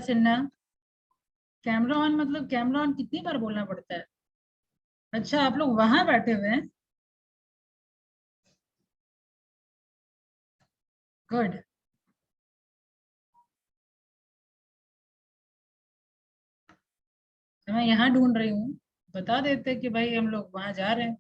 Sinha, camera on मतलब camera on कितनी बार बोलना पड़ता है? अच्छा, आप लोग वहां बैठे हुए हैं। गुड। मैं यहाँ ढूंढ रही हूँ, बता देते कि भाई हम लोग वहां जा रहे हैं।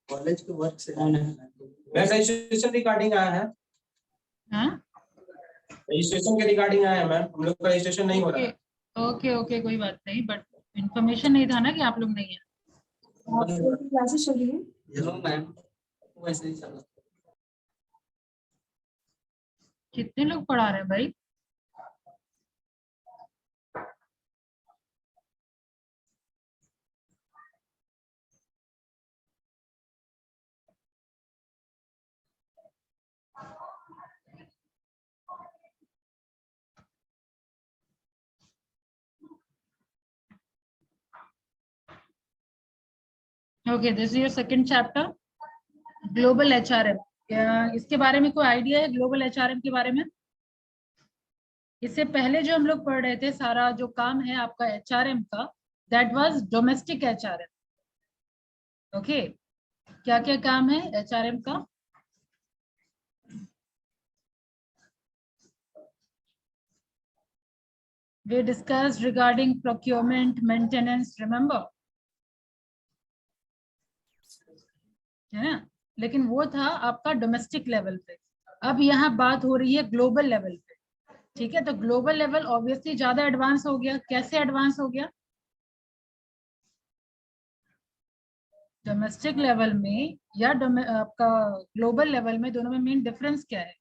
कॉलेज के वर्क से मैं रजिस्ट्रेशन रिगार्डिंग आया है। हाँ, रजिस्ट्रेशन के रिगार्डिंग आया है मैम, हम लोग का रजिस्ट्रेशन नहीं हो रहा है। ओके ओके, कोई बात नहीं, बट इन्फॉर्मेशन नहीं था ना कि आप लोग नहीं है। क्लासेस चल रही है। हेलो मैम, वैसे ही चल रहा है। कितने लोग पढ़ा रहे हैं भाई? Okay, this is your second chapter, global HRM. इसके बारे में कोई आइडिया है ग्लोबल एचआरएम के बारे में? इससे पहले जो हम लोग पढ़ रहे थे, सारा जो काम है आपका एचआरएम का, that was domestic HRM. Okay, क्या क्या काम है एचआरएम का? We discussed regarding procurement, maintenance, remember? है ना? लेकिन वो था आपका डोमेस्टिक लेवल पे। अब यहाँ बात हो रही है ग्लोबल लेवल पे। ठीक है, तो ग्लोबल लेवल ऑब्वियसली ज्यादा एडवांस हो गया। कैसे एडवांस हो गया? डोमेस्टिक लेवल में या आपका ग्लोबल लेवल में, दोनों में मेन डिफरेंस क्या है?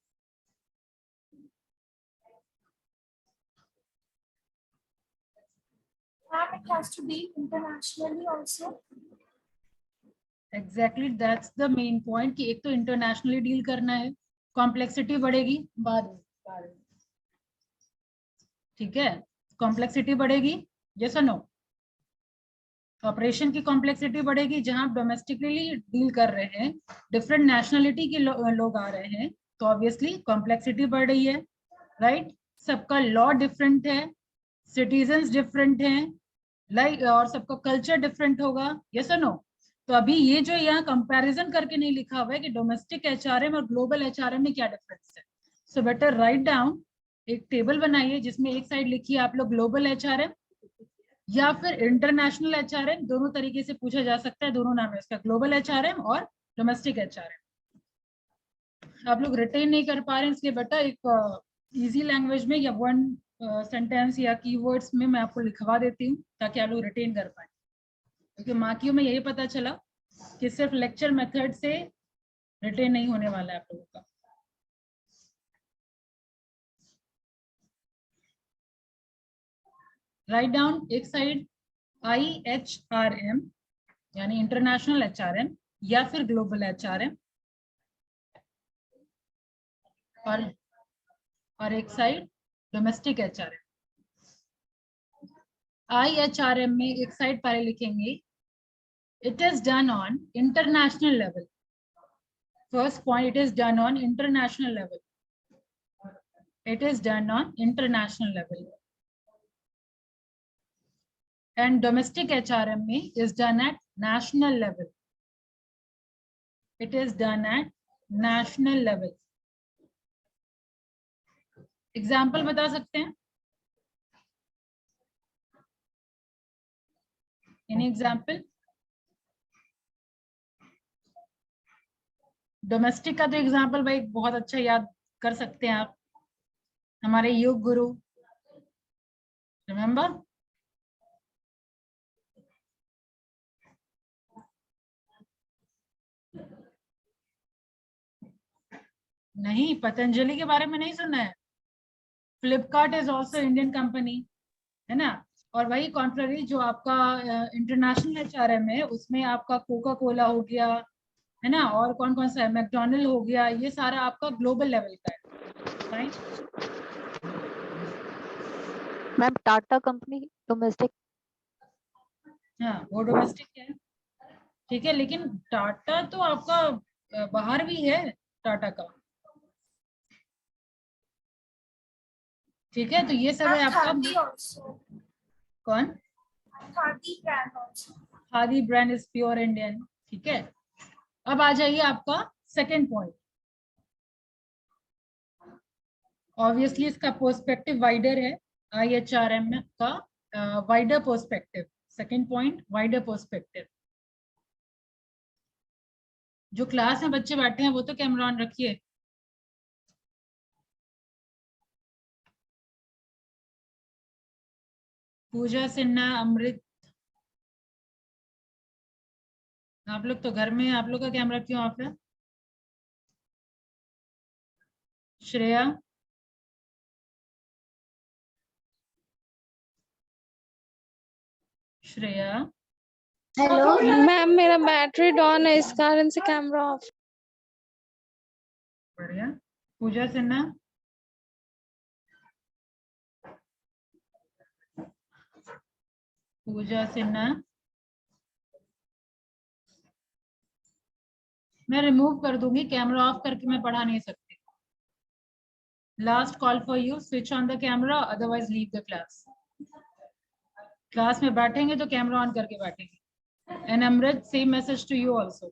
It has to be internationally also. Exactly, that's the main point कि एक तो इंटरनेशनली डील करना है, कॉम्प्लेक्सिटी बढ़ेगी बाद में। ठीक है, कॉम्प्लेक्सिटी बढ़ेगी, यस और नो? ऑपरेशन की कॉम्प्लेक्सिटी बढ़ेगी, जहां आप डोमेस्टिकली डील कर रहे हैं, डिफरेंट नेशनलिटी के लोग आ रहे हैं, तो ऑब्वियसली कॉम्प्लेक्सिटी बढ़ रही है, राइट? सबका लॉ डिफरेंट है, सिटीजन्स डिफरेंट हैं, लाइक, और सबका कल्चर डिफरेंट होगा, यस और नो? तो अभी ये जो यहाँ कंपैरिजन करके नहीं लिखा हुआ है कि डोमेस्टिक एचआरएम और ग्लोबल एचआरएम में क्या डिफरेंस है, सो बेटर राइट डाउन, एक टेबल बनाइए जिसमें एक साइड लिखिए आप लोग ग्लोबल एचआरएम या फिर इंटरनेशनल एचआरएम। दोनों तरीके से पूछा जा सकता है, दोनों नाम है इसका, ग्लोबल एचआरएम और डोमेस्टिक एचआरएम। आप लोग रिटेन नहीं कर पा रहे हैं, इसलिए बेटा एक इजी लैंग्वेज में या वन सेंटेंस या कीवर्ड्स में मैं आपको लिखवा देती हूँ ताकि आप लोग रिटेन कर पाए। क्योंकि मार्कियों में यही पता चला कि सिर्फ लेक्चर मेथड से रिटेन नहीं होने वाला है आप लोगों का। राइट डाउन एक साइड IHRM यानी इंटरनेशनल एचआरएम या फिर ग्लोबल एचआरएम, और एक साइड डोमेस्टिक एचआरएम। IHRM में एक साइड पहले लिखेंगे it is done on international level. First point, it is done on international level. It is done on international level. And domestic HRM is done at national level. It is done at national level. Example बता सकते हैं? Any example? Domestic का तो example भाई बहुत अच्छा याद कर सकते हैं आप, हमारे योग गुरु, रिमेम्बर? नहीं, पतंजलि के बारे में नहीं सुना है? Flipkart is also Indian company, है ना? और वही कॉन्ट्ररी जो आपका इंटरनेशनल एचआरएम है, उसमें आपका कोका कोला हो गया, है ना, और कौन कौन सा है, मैकडोनल्ड हो गया, ये सारा आपका ग्लोबल लेवल का है, right? Ma'am Tata company domestic. हाँ, वो डोमेस्टिक है। ठीक है, लेकिन टाटा तो आपका बाहर भी है टाटा का, ठीक है, तो ये सब है आपका। Khadi also. कौन? Khadi brand also. Khadi brand is pure Indian, ठीक है। अब आ जाइए आपका सेकंड पॉइंट। ऑब्वियसली इसका पर्सपेक्टिव वाइडर है, IHRM का wider perspective. Second point, wider perspective. जो क्लास में बच्चे बैठे हैं वो तो कैमरा ऑन रखिए। पूजा सिन्हा, अमृत, आप लोग तो घर में, आप लोग का कैमरा क्यों ऑफ है? श्रेया, श्रेया, हेलो मैम, मेरा बैटरी डाउन है, इस कारण से कैमरा ऑफ। बढ़िया। पूजा सिन्हा, पूजा सिन्हा, मैं रिमूव कर दूंगी, कैमरा ऑफ करके मैं पढ़ा नहीं सकती। Last call for you, switch on the camera, otherwise leave the class. Class में बैठेंगे तो कैमरा ऑन करके बैठेंगे। And Amrit, same message to you also.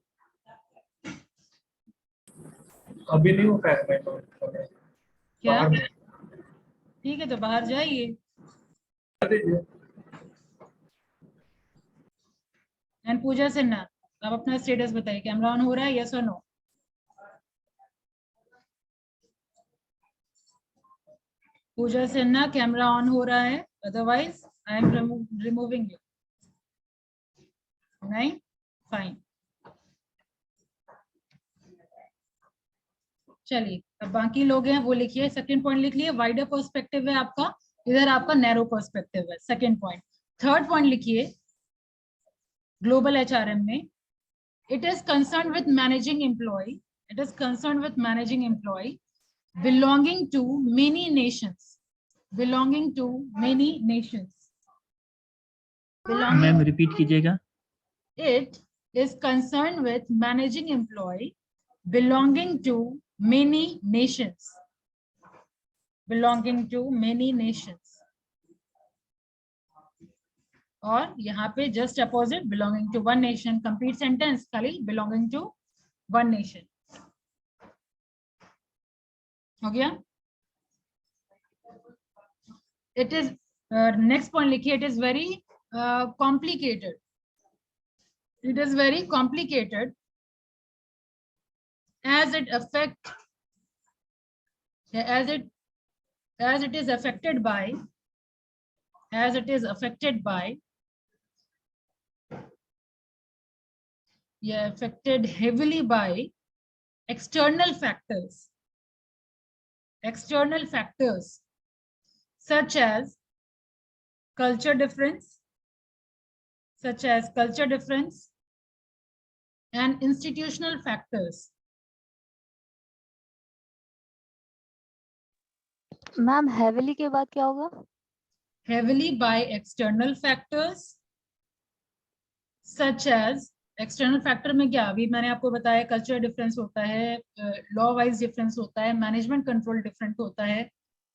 अभी नहीं हो पाएगा क्या? ठीक है, तो बाहर जाइए। एंड पूजा सिन्हा, आप अपना स्टेटस बताइए, कैमरा ऑन हो रहा है, यस और no? Pooja Sinha, camera on हो रहा है, otherwise I am removing you. नहीं, फाइन। चलिए, अब बाकी लोग हैं वो लिखिए। सेकंड पॉइंट लिख लिए, वाइडर पर्सपेक्टिव है आपका, इधर आपका नैरो पर्सपेक्टिव है, सेकंड पॉइंट। थर्ड पॉइंट लिखिए, ग्लोबल HRM में, it is concerned with managing employee, it is concerned with managing employee belonging to many nations, belonging to many nations, belonging, ma'am repeat कीजिएगा। it is concerned with managing employee belonging to many nations, belonging to many nations, और यहाँ पे just opposite, belonging to one nation. Complete sentence खाली belonging to one nation हो गया। It is, next point लिखिए, it is very complicated, it is very complicated as it affect, as it is affected by, as it is affected by, yeah, affected heavily by external factors, external factors such as culture difference, such as culture difference and institutional factors. Ma'am heavily के बाद क्या होगा? Heavily by external factors such as, external factor में क्या, अभी मैंने आपको बताया, कल्चर डिफरेंस होता है, लॉ वाइज डिफरेंस होता है, मैनेजमेंट कंट्रोल डिफरेंट होता है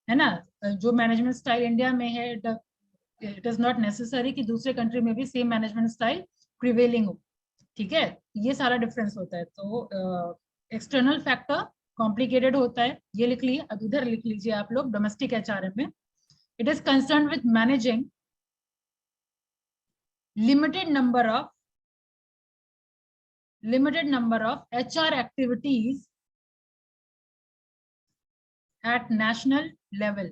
ना। जो मैनेजमेंट स्टाइल इंडिया में है, इट इज नॉट नेसेसरी कि दूसरे कंट्री में भी सेम मैनेजमेंट स्टाइल प्रिवेलिंग हो, ठीक है, ये सारा डिफरेंस होता है। तो एक्सटर्नल फैक्टर कॉम्प्लिकेटेड होता है, ये लिख लिए। अब इधर लिख लीजिए आप लोग, डोमेस्टिक HRM में, it is concern with managing limited number of HR activities at national level.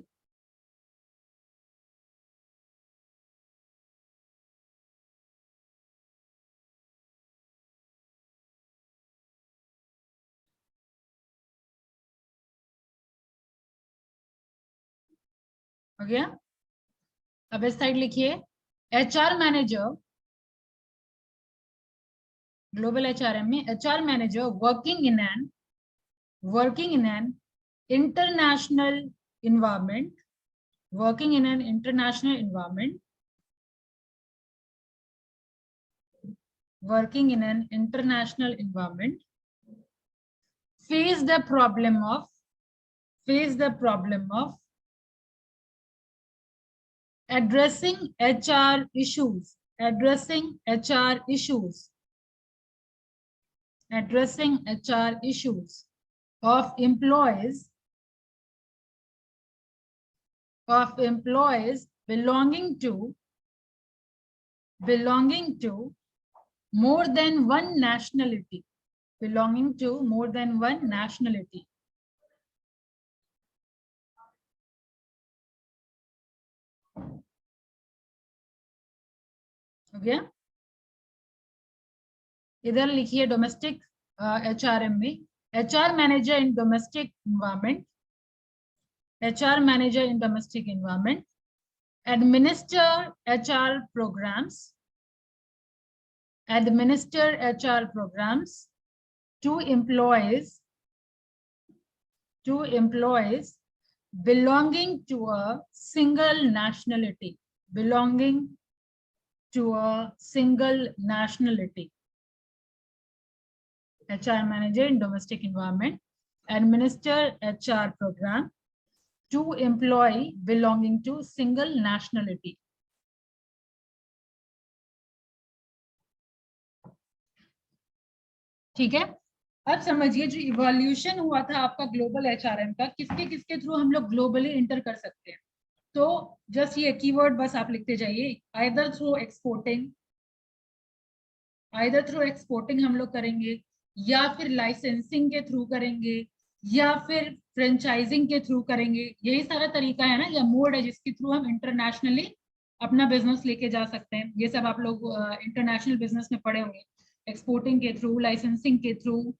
हो गया। अब इस साइड लिखिए, HR मैनेजर, ग्लोबल HRM में HR manager working in an international environment, working in an international environment working in an international environment face the problem of addressing HR issues of employees belonging to more than one nationality. हो गया? इधर लिखिए domestic HRM में HR manager in domestic environment, administer HR programs to employees belonging to a single nationality. HR manager in domestic environment administer HR program to employee belonging to single nationality. ठीक है? अब समझिए जो evolution हुआ था आपका global HRM का, किसके थ्रू हम लोग ग्लोबली इंटर कर सकते हैं. तो जस्ट ये कीवर्ड बस आप लिखते जाइए. आइदर थ्रू एक्सपोर्टिंग हम लोग करेंगे, या फिर लाइसेंसिंग के थ्रू करेंगे, या फिर फ्रेंचाइजिंग के थ्रू करेंगे. यही सारा तरीका है ना, या मोड है जिसके थ्रू हम इंटरनेशनली अपना बिजनेस लेके जा सकते हैं. ये सब आप लोग इंटरनेशनल बिजनेस में पढ़े होंगे. एक्सपोर्टिंग के थ्रू, लाइसेंसिंग के through.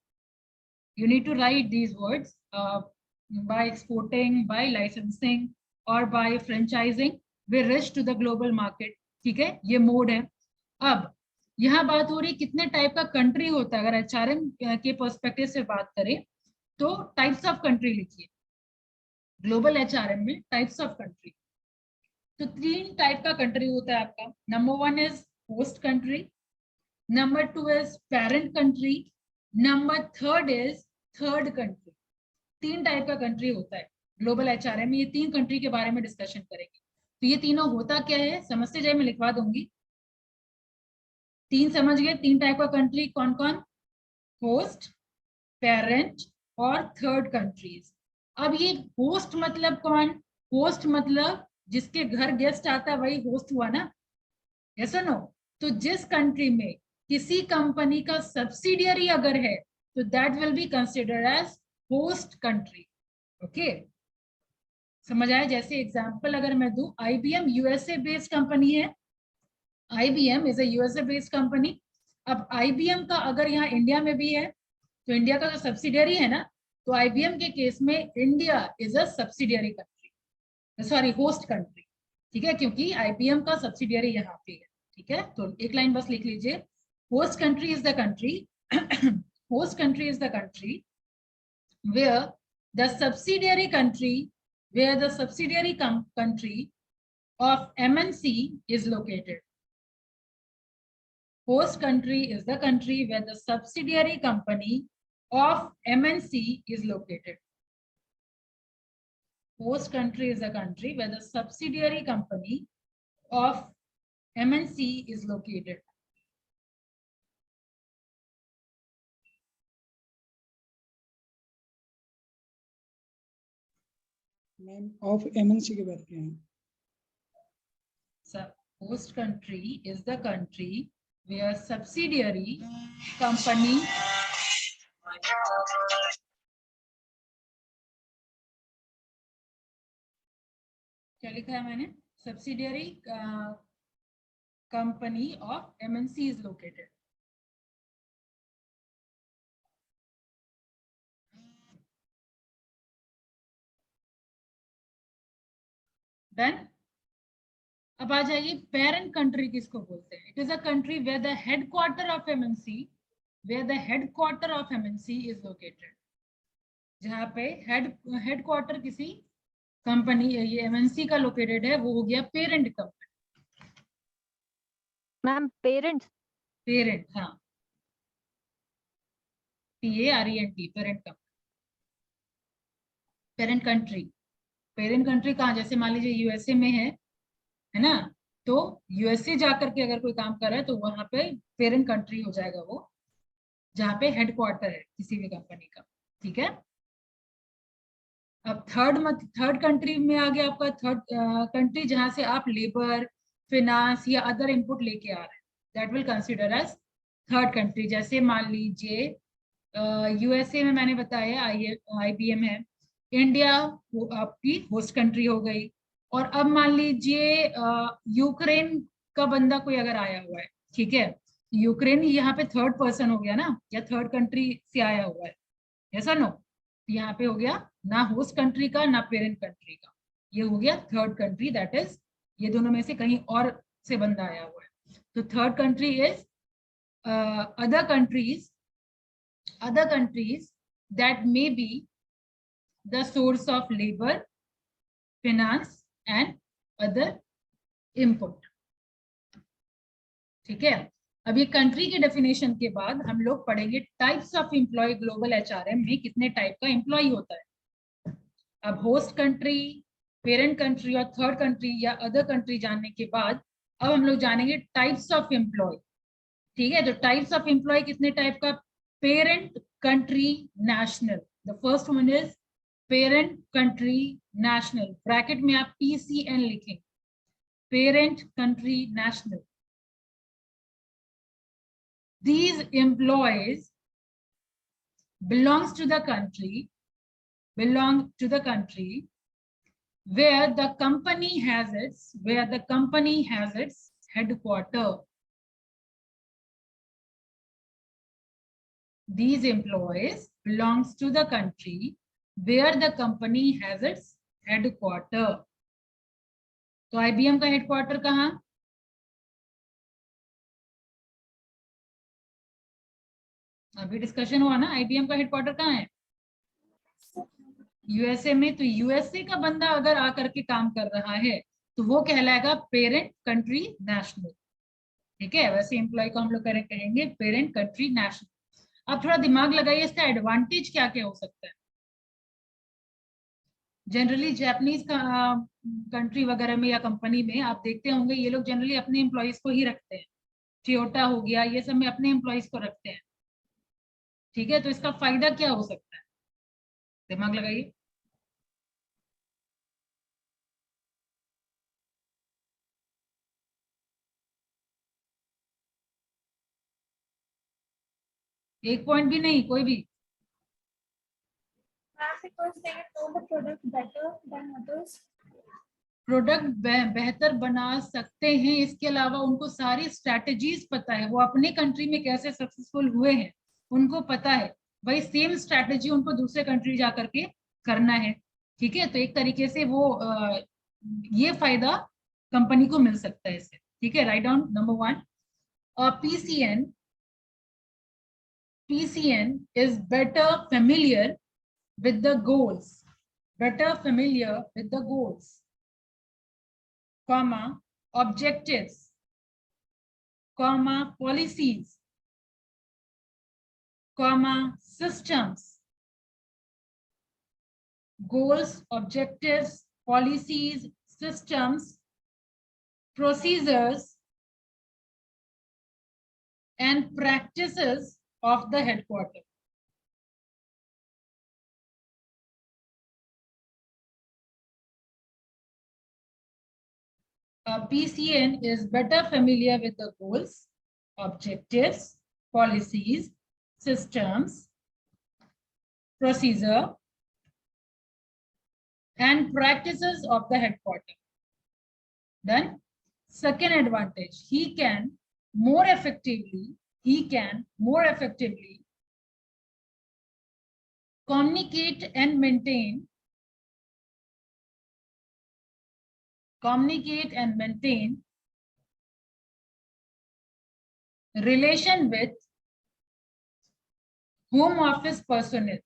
You need to write these words by exporting, by licensing or by franchising we reach to the global market. ठीक है, ये मोड है. अब यहाँ बात हो रही कितने टाइप का कंट्री होता है. अगर HRM के पर्सपेक्टिव से बात करें तो टाइप्स ऑफ कंट्री लिखिए. ग्लोबल HRM में टाइप्स ऑफ कंट्री, तो 3 टाइप का कंट्री होता है आपका. Number 1 is host country, number 2 is parent country, number 3 is third country. 3 type का कंट्री होता है ग्लोबल HRM में. ये 3 कंट्री के बारे में डिस्कशन करेंगे. तो ये तीनों होता क्या है समझते जाए, मैं लिखवा दूंगी. 3 समझ गए? 3 टाइप का कंट्री कौन कौन? होस्ट, पेरेंट और थर्ड कंट्रीज. अब ये होस्ट मतलब कौन? होस्ट मतलब जिसके घर गेस्ट आता है वही होस्ट हुआ ना. यस और नो? तो जिस कंट्री में किसी कंपनी का सब्सिडियरी अगर है तो that will be considered as host country. Okay, समझ आया? जैसे एग्जांपल अगर मैं दूं, IBM USA बेस्ड कंपनी है. IBM is a USA based company. अब IBM का अगर यहाँ इंडिया में भी है तो इंडिया का जो सब्सिडियरी है ना, तो IBM के केस में India is a subsidiary country, sorry host country. ठीक है, क्योंकि IBM का सब्सिडियरी यहाँ पे है. ठीक है, तो एक लाइन बस लिख लीजिए. Host country is the country host country is the country where the subsidiary country of MNC is located. Host country is the country where the subsidiary company of MNC is located. Host country is the country where the subsidiary company of MNC is located. Ma'am of MNC की बात की है. Host country is the country where subsidiary company क्या लिखा है मैंने? Subsidiary company of MNC is located. Then अब आ जाइए पेरेंट कंट्री किसको बोलते हैं? It is a country where the headquarter of MNC is located. जहाँ पे हेडक्वार्टर किसी कंपनी ये MNC का लोकेटेड है, वो हो गया parent company. Ma'am parents parent, हाँ, PARENT, parent company, parent country. Parent country कहाँ, जैसे मान लीजिए यूएसए में है ना, तो यूएसए जाकर के अगर कोई काम कर रहा है तो वहां पे पेरेंट कंट्री हो जाएगा वो, जहाँ पे हेडक्वार्टर है किसी भी कंपनी का। ठीक है, अब थर्ड कंट्री में आ गया आपका, थर्ड कंट्री जहां से आप लेबर, फिनांस या अदर इनपुट लेके आ रहे हैं, that will consider as third country. जैसे मान लीजिए यूएसए में मैंने बताया IBM है, इंडिया वो आपकी होस्ट कंट्री हो गई। और अब मान लीजिए यूक्रेन का बंदा कोई अगर आया हुआ है, ठीक है, यूक्रेन यहाँ पे थर्ड पर्सन हो गया ना, या थर्ड कंट्री से आया हुआ है, ऐसा नो, यहाँ पे हो गया ना होस्ट कंट्री का ना पेरेंट कंट्री का, ये हो गया थर्ड कंट्री, दैट इज ये दोनों में से कहीं और से बंदा आया हुआ है। तो third country is other countries that may be the source of labor, finance and other input. ठीक है, अब ये कंट्री के डेफिनेशन के बाद हम लोग पढ़ेंगे types of employ. Global HRM में कितने टाइप का एम्प्लॉय होता है। अब होस्ट कंट्री, पेरेंट कंट्री और थर्ड कंट्री या अदर कंट्री जानने के बाद अब हम लोग जानेंगे टाइप्स ऑफ एम्प्लॉय। ठीक है, तो टाइप्स ऑफ एम्प्लॉय कितने टाइप का, parent country national, the first one is parent country national, bracket में आप PCN लिखेंगे, parent country national. These employees belong to the country where the company has its headquarter. These employees belongs to the country where the company has its headquarter. तो IBM का headquarter कहाँ, अभी discussion हुआ ना, IBM का headquarter कहाँ है, USA में। तो यूएसए का बंदा अगर आकर के काम कर रहा है तो वो कहलाएगा पेरेंट कंट्री नेशनल। ठीक है, वैसे एम्प्लॉय को हम लोग कहेंगे पेरेंट कंट्री नेशनल। अब थोड़ा दिमाग लगाइए, इसका एडवांटेज क्या क्या हो सकता है। जनरली जापानीज कंट्री वगैरह में या कंपनी में आप देखते होंगे ये लोग जनरली अपने एम्प्लॉयज को ही रखते हैं, टोयोटा हो गया, ये सब में अपने एम्प्लॉयज को रखते हैं। ठीक है, तो इसका फायदा क्या हो सकता है, दिमाग लगाइए। एक पॉइंट भी नहीं, कोई भी। Because they know the product better than others. Product बेहतर बना सकते हैं, इसके अलावा उनको सारी स्ट्रैटेजीज पता है, वो अपने कंट्री में कैसे सक्सेसफुल हुए हैं उनको पता है, वही सेम स्ट्रैटेजी उनको दूसरे कंट्री जाकर के करना है। ठीक है, तो एक तरीके से वो ये फायदा कंपनी को मिल सकता है इससे। ठीक है, write down number 1, PCN is better familiar with the goals, comma, objectives, comma, policies, comma, systems. Goals, objectives, policies, systems, procedures and practices of the headquarters. PCN is better familiar with the goals, objectives, policies, systems, procedure, and practices of the headquarters. Then, second advantage, he can more effectively communicate and maintain relation with home office personnel.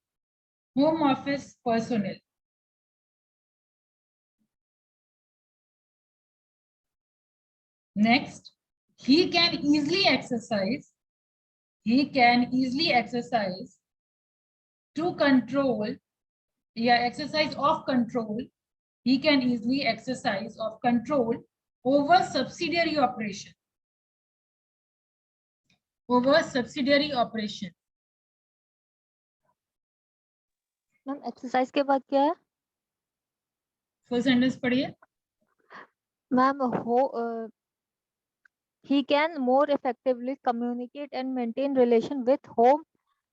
Next, he can easily exercise to control, exercise of control, he can easily exercise of control over subsidiary operation, ma'am exercise के बाद क्या है? Full sentence पढ़िए। Ma'am he can more effectively communicate and maintain relation with home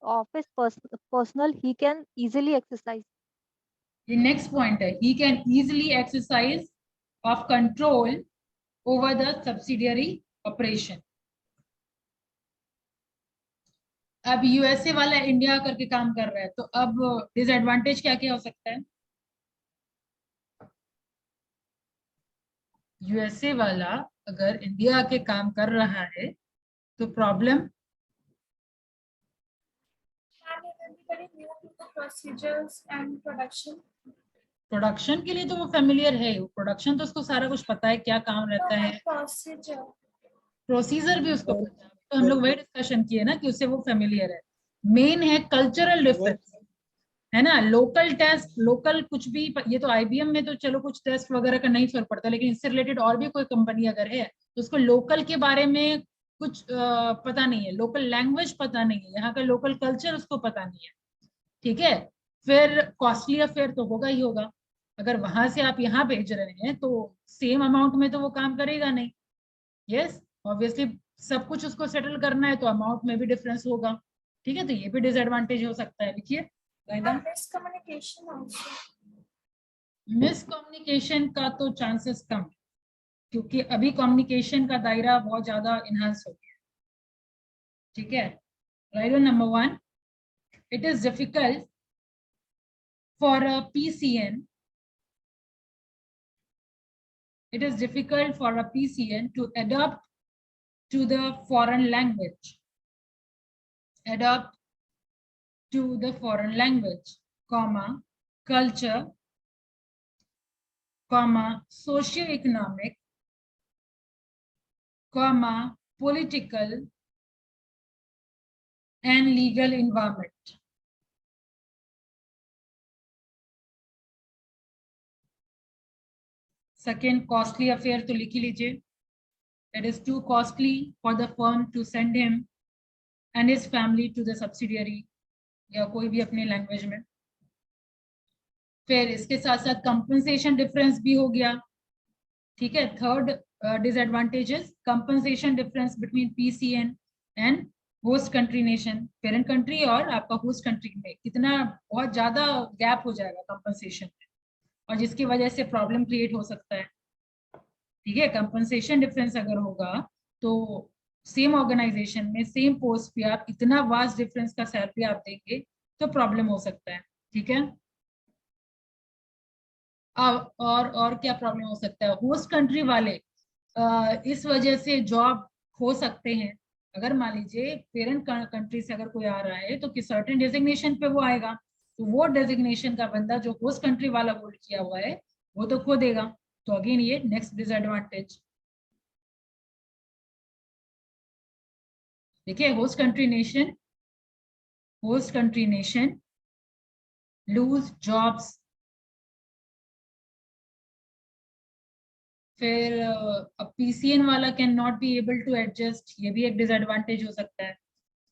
office personnel. He can easily exercise. ये next point है, he can easily exercise of control over the subsidiary operation। अब USA वाला India करके काम कर रहा है, तो अब डिसएडवांटेज क्या क्या हो सकता है? यूएसए वाला अगर इंडिया के काम कर रहा है तो problem, And it will be very new to the procedures and production. Production के लिए तो वो फेमिलियर है, प्रोडक्शन तो उसको सारा कुछ पता है, क्या काम रहता है, Procedure. प्रोसीजर भी उसको पता है। तो हम लोग वही डिस्कशन किए ना कि उससे वो फेमिलियर है। मेन है कल्चरल डिफरेंस, है ना। लोकल टेस्ट, लोकल कुछ भी, ये तो आईबीएम में तो चलो कुछ टेस्ट वगैरह का नहीं फर्क पड़ता, लेकिन इससे रिलेटेड और भी कोई कंपनी अगर है तो उसको लोकल के बारे में कुछ पता नहीं है, लोकल लैंग्वेज पता नहीं है, यहाँ का लोकल कल्चर उसको पता नहीं है, ठीक है। फिर कॉस्टली अफेयर तो होगा ही होगा, अगर वहां से आप यहाँ भेज रहे हैं तो सेम अमाउंट में तो वो काम करेगा नहीं। यस, ऑब्वियसली सब कुछ उसको सेटल करना है तो अमाउंट में भी डिफरेंस होगा, ठीक है। तो ये भी डिसएडवांटेज हो सकता है। लिखिए And miscommunication also. मिसकम्युनिकेशन का तो चांसेस कम है, क्योंकि अभी कम्युनिकेशन का दायरा बहुत ज्यादा इनहांस हो गया, ठीक है। Right, number 1, it is difficult for a PCN, it is difficult for a PCN to adapt to the foreign language, comma, culture, comma, socio-economic, comma, political and legal environment। Second, costly affair तो लिख ही लीजिए, it is too costly for the firm to send him and his family to the subsidiary, या कोई भी अपने language में। फिर इसके साथ साथ कंपनसेशन डिफरेंस भी हो गया, ठीक है। Third disadvantages, compensation difference between PCN and host country nation, parent country और आपका होस्ट कंट्री में कितना बहुत ज्यादा गैप हो जाएगा कंपनसेशन में, और जिसकी वजह से प्रॉब्लम क्रिएट हो सकता है, ठीक है। कंपनसेशन डिफरेंस अगर होगा तो सेम ऑर्गेनाइजेशन में सेम पोस्ट पे आप इतना वास्ट डिफरेंस का सैलरी आप देंगे तो प्रॉब्लम हो सकता है, ठीक है। और क्या प्रॉब्लम हो सकता है, होस्ट कंट्री वाले इस वजह से जॉब खो सकते हैं। अगर मान लीजिए पेरेंट कंट्री से अगर कोई आ रहा है तो किस सर्टेन डेजिग्नेशन पे वो आएगा, तो वो डेजिग्नेशन का बंदा जो होस्ट कंट्री वाला होल्ड किया हुआ है वो तो खो देगा। तो अगेन ये नेक्स्ट डिसएडवांटेज, देखिए, host country nation lose jobs. फिर अब PCN वाला can not be able to adjust, ये भी एक डिसएडवांटेज हो सकता है।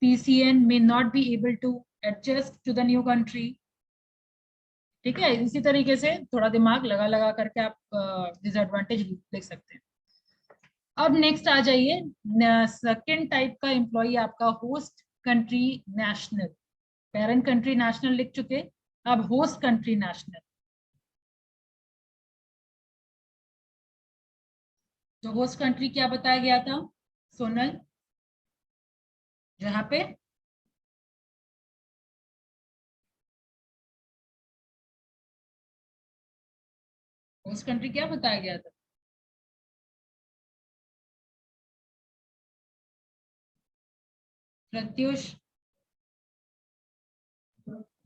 PCN may not be able to adjust to the new country, ठीक है। इसी तरीके से थोड़ा दिमाग लगा करके आप डिसएडवांटेज लिख सकते हैं। अब नेक्स्ट आ जाइए, सेकेंड टाइप का एम्प्लॉय आपका host country national. Parent country national लिख चुके, अब होस्ट कंट्री नेशनल। तो होस्ट कंट्री क्या बताया गया था सोनल, जहां पे होस्ट कंट्री क्या बताया गया था? Pratyush,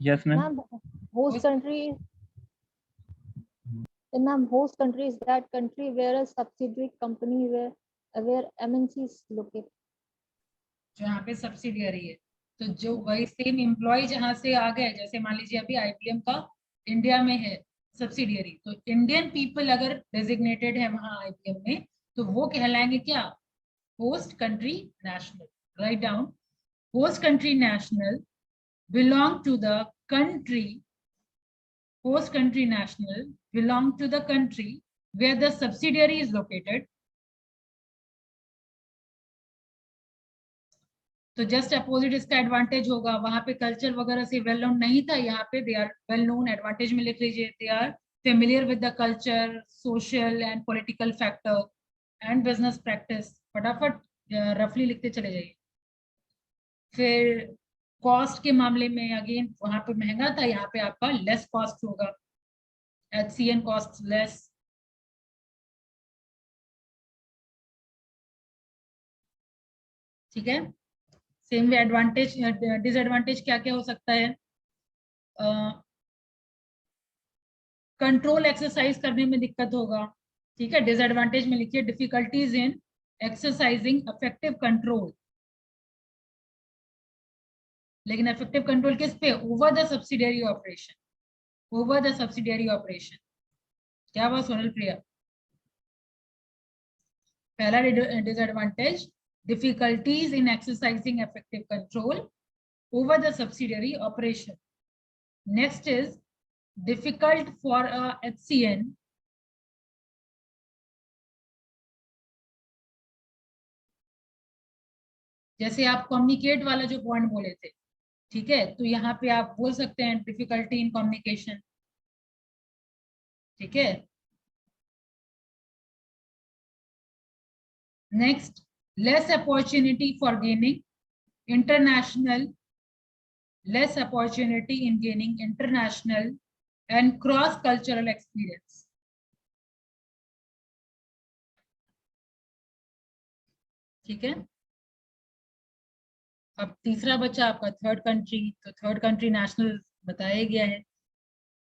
Yes, ma'am. Ma'am, host country. Ma'am, host country is that country where a subsidiary company where where MNC is located. जो यहाँ पे सब्सिडियरी है, तो जो वही सेम एम्प्लॉय जहां से आ गए, जैसे मान लीजिए अभी IBM का इंडिया में है सब्सिडियरी, तो इंडियन पीपल अगर डेजिग्नेटेड है वहां IBM में, तो वो कहलाएंगे क्या, host country national. Write down, host country national belong to the country, host country national belong to the country where the subsidiary is located. तो जस्ट अपोजिट इसका एडवांटेज होगा, वहां पे कल्चर वगैरह से वेल नोन नहीं था, यहाँ पे they are well known. Advantage में लिख लीजिए, they are familiar with the culture, social and political factor and business practice. फटाफट रफली लिखते चले जाइए. फिर कॉस्ट के मामले में अगेन वहां पे महंगा था, यहाँ पे आपका लेस कॉस्ट होगा, HCN कॉस्ट लेस. ठीक है. सेम वे एडवांटेज डिसएडवांटेज क्या क्या हो सकता है, कंट्रोल एक्सरसाइज करने में दिक्कत होगा. ठीक है. डिसएडवांटेज में लिखिए difficulties in exercising effective control. लेकिन इफेक्टिव कंट्रोल किस पे, over the subsidiary operation, over the subsidiary operation. क्या हुआ सोनल प्रिया? पहला disadvantage difficulties in exercising effective control over the subsidiary operation. Next is difficult for a HCN जैसे आप communicate वाला जो पॉइंट बोले थे, ठीक है, तो यहाँ पे आप बोल सकते हैं डिफिकल्टी इन कम्युनिकेशन. ठीक है. Next, less opportunity for gaining international, less opportunity in gaining international and cross cultural experience. ठीक है. अब तीसरा बच्चा आपका थर्ड कंट्री. तो थर्ड कंट्री नेशनल बताया गया है.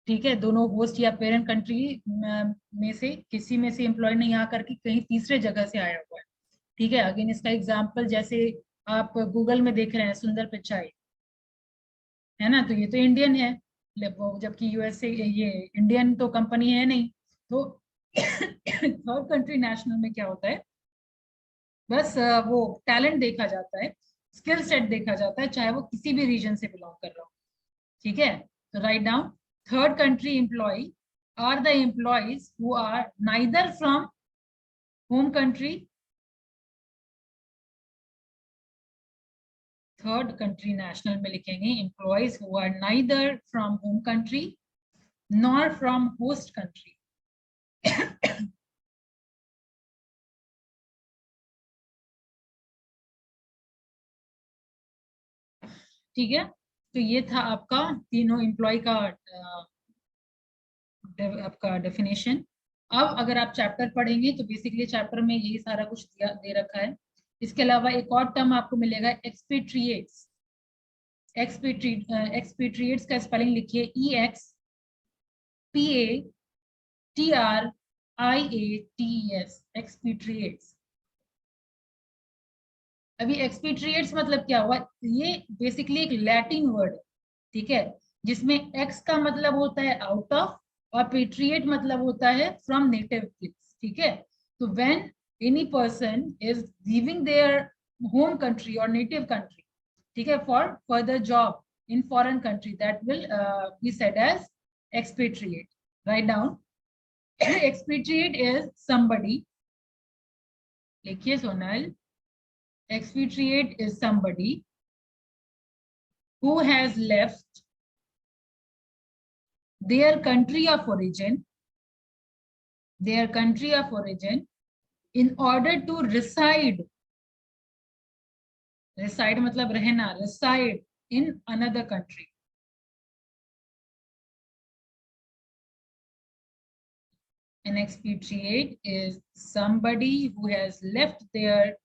ठीक है. दोनों होस्ट या पेरेंट कंट्री में से किसी में से एम्प्लॉय नहीं आकर के कहीं तीसरे जगह से आया हुआ है. ठीक है. अगेन इसका एग्जांपल जैसे आप गूगल में देख रहे हैं सुंदर पिचाई, है ना, तो ये तो इंडियन है, जबकि USA ये इंडियन तो कंपनी है नहीं. तो थर्ड कंट्री नेशनल में क्या होता है, बस वो टैलेंट देखा जाता है, स्किल सेट देखा जाता है, चाहे वो किसी भी रीजन से बिलोंग कर रहा हो. ठीक है. तो write down, third country employ are the employees who are neither from home country, third country national में लिखेंगे employees who are neither from home country nor from host country. ठीक है. तो ये था आपका तीनों एम्प्लॉय का आपका डेफिनेशन. अब अगर आप चैप्टर पढ़ेंगे तो बेसिकली चैप्टर में यही सारा कुछ दे रखा है. इसके अलावा एक और टर्म आपको मिलेगा एक्सपेट्रिएट्स. एक्सपेट्रिएट्स का स्पेलिंग लिखिए EXPATRIATES, एक्सपेट्रिएट्स. अभी एक्सपेट्रिएट्स मतलब क्या हुआ, ये बेसिकली एक लैटिन वर्ड है. ठीक है. जिसमें एक्स का मतलब होता है आउट ऑफ और पेट्रिएट मतलब होता है फ्रॉम नेटिव प्लेस. ठीक है. तो when any person is leaving their home country और नेटिव कंट्री, ठीक है, for further job in foreign country, that will be said as expatriate. Write down, expatriate is somebody, लिखिए Sonal, expatriate is somebody who has left their country of origin, in order to reside मतलब रहना, reside in another country. An expatriate is somebody who has left their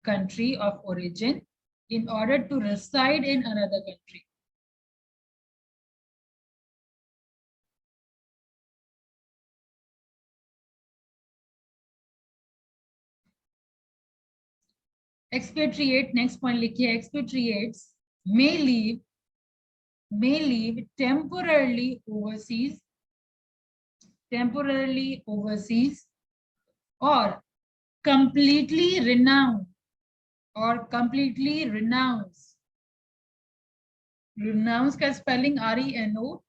country of origin in order to reside in another country. expatriate, next point लिखिए, expatriates may live temporarily overseas or completely renounce का spelling RENOUNCE,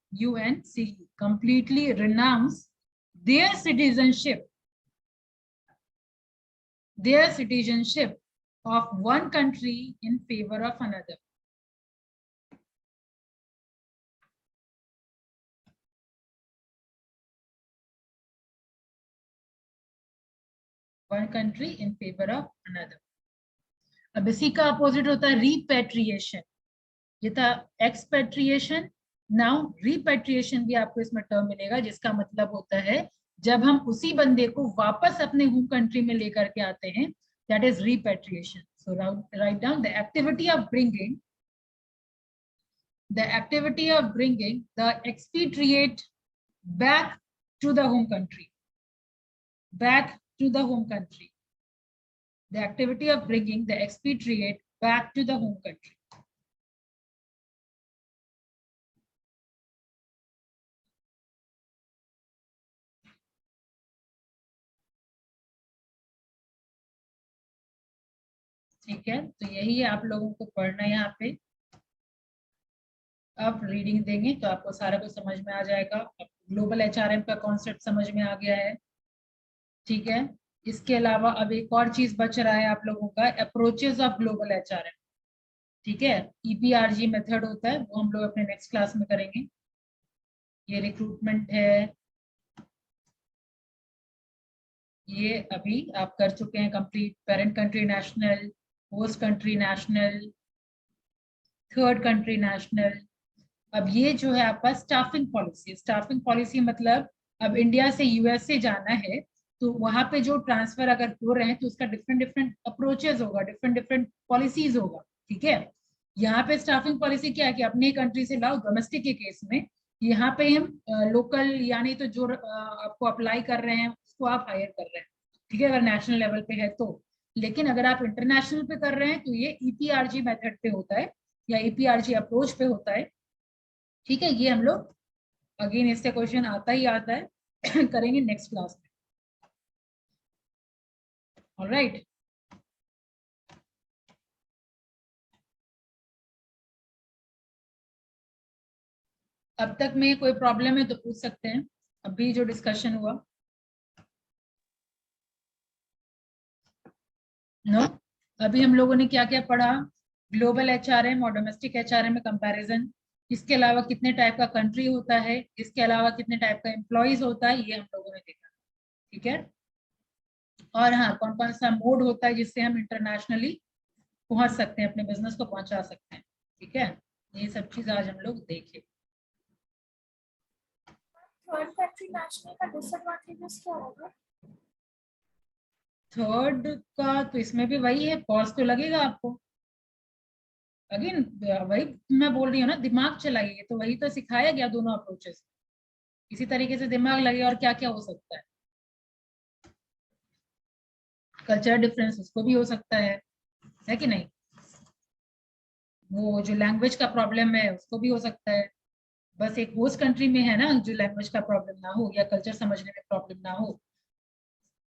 completely renounce their citizenship of one country in favor of another. One country in favor of another. अब इसी का opposite होता है repatriation. ये था एक्सपेट्रिएशन. Now repatriation भी आपको इसमें टर्म मिलेगा, जिसका मतलब होता है जब हम उसी बंदे को वापस अपने होम कंट्री में लेकर के आते हैं, that is repatriation. So write down the activity of bringing the expatriate back to the home country. The activity of bringing the expatriate back to the home country. ठीक है, तो यही है आप लोगों को पढ़ना है यहाँ पे. आप रीडिंग देंगे तो आपको सारा कुछ समझ में आ जाएगा. ग्लोबल HRM का कॉन्सेप्ट समझ में आ गया है. ठीक है, इसके अलावा अब एक और चीज बच रहा है आप लोगों का, अप्रोचेस ऑफ ग्लोबल HRM. ठीक है, EPRG मेथड होता है, वो हम लोग अपने नेक्स्ट क्लास में करेंगे. ये रिक्रूटमेंट है, ये अभी आप कर चुके हैं complete. Parent country national, host country national, third country national. अब ये जो है आपका स्टाफिंग पॉलिसी मतलब अब इंडिया से US से जाना है तो वहां पे जो ट्रांसफर अगर हो रहे हैं तो उसका डिफरेंट अप्रोचेस होगा, डिफरेंट पॉलिसीज होगा. ठीक है, यहाँ पे स्टाफिंग पॉलिसी क्या है कि अपने कंट्री से लाओ. डोमेस्टिक के केस में यहाँ पे हम लोकल यानी तो जो आपको अप्लाई कर रहे हैं उसको आप हायर कर रहे हैं. ठीक है, अगर नेशनल लेवल पे है तो. लेकिन अगर आप इंटरनेशनल पे कर रहे हैं तो ये EPRG मेथड पे होता है या EPRG अप्रोच पे होता है. ठीक है, ये हम लोग अगेन इससे क्वेश्चन आता है करेंगे नेक्स्ट क्लास में. ऑलराइट, अब तक में कोई प्रॉब्लम है तो पूछ सकते हैं. अभी जो डिस्कशन हुआ नो, अभी हम लोगों ने क्या क्या पढ़ा, ग्लोबल HRM और डोमेस्टिक HRM में कंपैरिजन. इसके अलावा कितने टाइप का कंट्री होता है, इसके अलावा कितने टाइप का एम्प्लॉइज होता है, ये हम लोगों ने देखा. ठीक है, और हाँ कौन कौन सा मोड होता है जिससे हम इंटरनेशनली पहुंच सकते हैं, अपने बिजनेस को पहुंचा सकते हैं. ठीक है, ये सब चीज आज हम लोग देखें. थर्ड कंट्री नेशनल का डिसएडवांटेजेस क्या होगा? थर्ड का तो इसमें भी वही है, कॉस्ट तो लगेगा आपको. अगेन वही मैं बोल रही हूँ ना, दिमाग चलाइए, तो वही तो सिखाया गया दोनों अप्रोचेस. इसी तरीके से दिमाग लगे और क्या क्या हो सकता है. कल्चर डिफरेंस उसको भी हो सकता है कि नहीं. वो जो लैंग्वेज का प्रॉब्लम है उसको भी हो सकता है. बस एक होस्ट कंट्री में है ना जो लैंग्वेज का प्रॉब्लम ना हो या कल्चर समझने में प्रॉब्लम ना हो.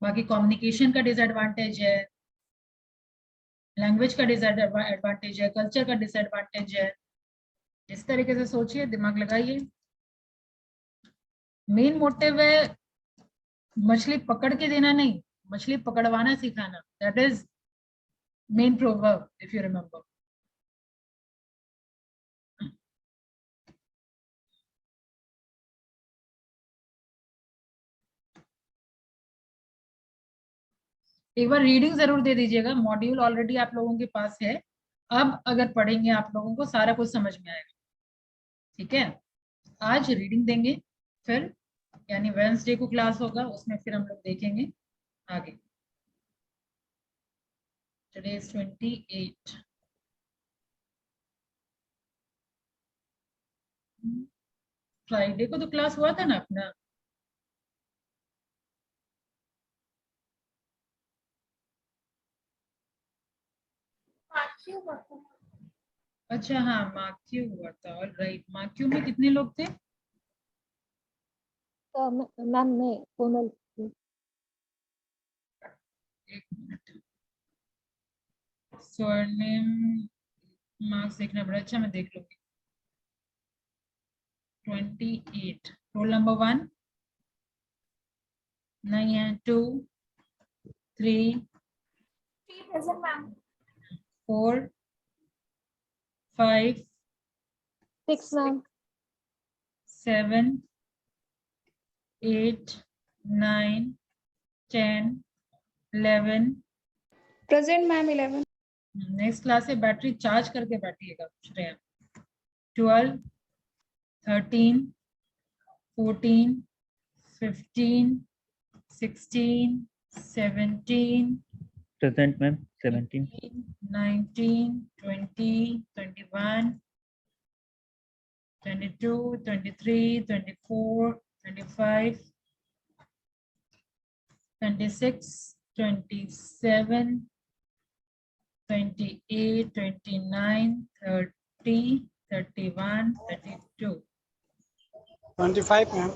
बाकी कम्युनिकेशन का डिसएडवांटेज है, लैंग्वेज का डिसएडवांटेज है, कल्चर का डिसएडवांटेज है. इस तरीके से सोचिए, दिमाग लगाइए. मेन मोटिव है मछली पकड़ के देना नहीं, मछली पकड़वाना सिखाना. That is main proverb if you remember. एक बार रीडिंग जरूर दे दीजिएगा. मॉड्यूल ऑलरेडी आप लोगों के पास है, अब अगर पढ़ेंगे आप लोगों को सारा कुछ समझ में आएगा. ठीक है, आज रीडिंग देंगे, फिर यानी वेडनेसडे को क्लास होगा, उसमें फिर हम लोग देखेंगे आगे. Today is 28. फ्राइडे को तो क्लास हुआ था ना अपना. क्यों बता? अच्छा हाँ, मार्क्यू हुआ था। ऑल राइट, मार्क्यू में कितने लोग थे? तो मैम मैं सोनल एक मिनट, सरनेम मार्क्स देखना पड़ा। अच्छा मैं देख लूंगी। 28। रोल नंबर 1 नहीं है। 2, 3, present ma'am. 4, 5, 6 ma'am 7, 8, 9, 10, 11। Present, ma'am, 11. Next class से बैटरी चार्ज करके बैठिएगा, पूछ रहे हैं। 12, 13, 14, 15, 16, 17, Present, ma'am. 17. 19, 20, 21, 22, 23, 24, 25, 26, 27, 28, 29, 30, 31, 32. 25 ma'am.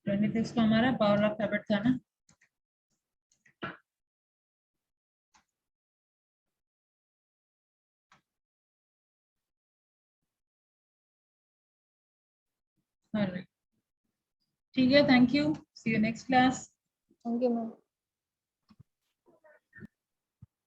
तो हमारा पावर ऑफ हैबिट था ना। ठीक है, thank you, see you next class. Thank you ma'am.